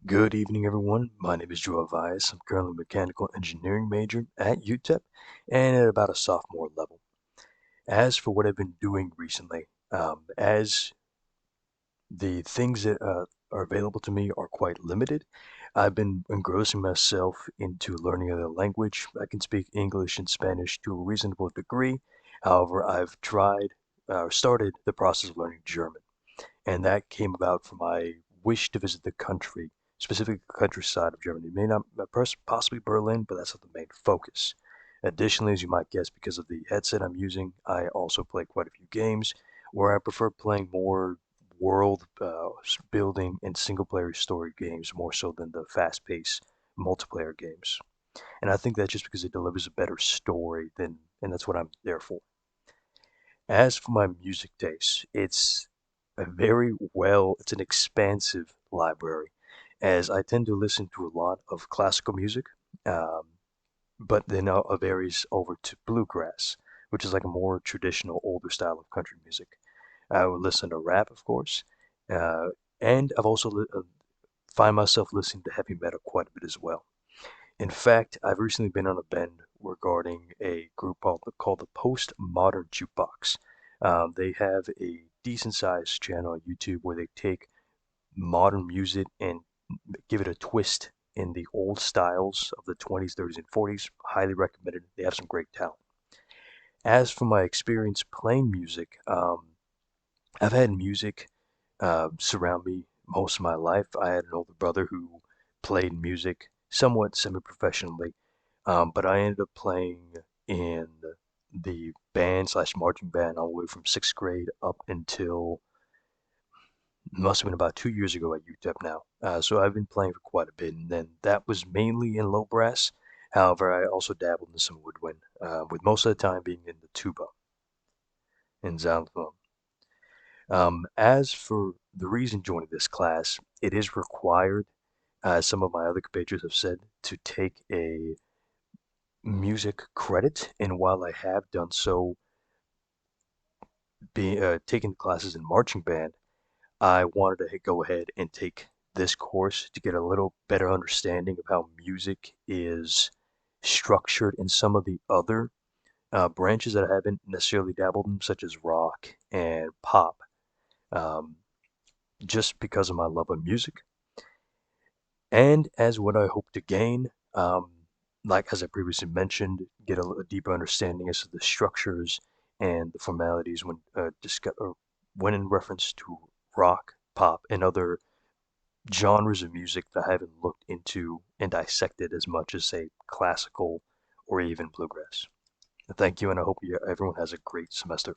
Good evening, everyone. My name is Joel Vias. I'm currently a mechanical engineering major at UTEP and at about a sophomore level. As for what I've been doing recently, as the things that are available to me are quite limited, I've been engrossing myself into learning another language. I can speak English and Spanish to a reasonable degree. However, I've started the process of learning German, and that came about from my wish to visit the country, specifically the countryside of Germany. It may not possibly Berlin, but that's not the main focus. Additionally, as you might guess, because of the headset I'm using, I also play quite a few games where I prefer playing more world building and single player story games more so than the fast paced multiplayer games. And I think that's just because it delivers a better story and that's what I'm there for. As for my music taste, it's an expansive library, as I tend to listen to a lot of classical music, um, but then varies over to bluegrass, which is like a more traditional, older style of country music. I would listen to rap, of course, uh, and I've also find myself listening to heavy metal quite a bit as well. In fact, I've recently been on a bend regarding a group called the Postmodern Jukebox. They have a decent sized channel on YouTube where they take modern music and give it a twist in the old styles of the 20s, 30s, and 40s. Highly recommended. They have some great talent. As for my experience playing music, I've had music surround me most of my life. I had an older brother who played music somewhat semi-professionally, but I ended up playing in the band slash marching band all the way from sixth grade up until must have been about 2 years ago at UTEP now. So I've been playing for quite a bit, and then that was mainly in low brass. However, I also dabbled in some woodwind, with most of the time being in the tuba and xylophone. As for the reason joining this class, it is required, as some of my other compatriots have said, to take a music credit. And while I have done so, taking classes in marching band, I wanted to go ahead and take this course to get a little better understanding of how music is structured in some of the other branches that I haven't necessarily dabbled in, such as rock and pop, um, just because of my love of music. And as what I hope to gain, like as I previously mentioned, get a deeper understanding as to the structures and the formalities when in reference to rock, pop, and other genres of music that I haven't looked into and dissected as much as, say, classical or even bluegrass. Thank you, and I hope everyone has a great semester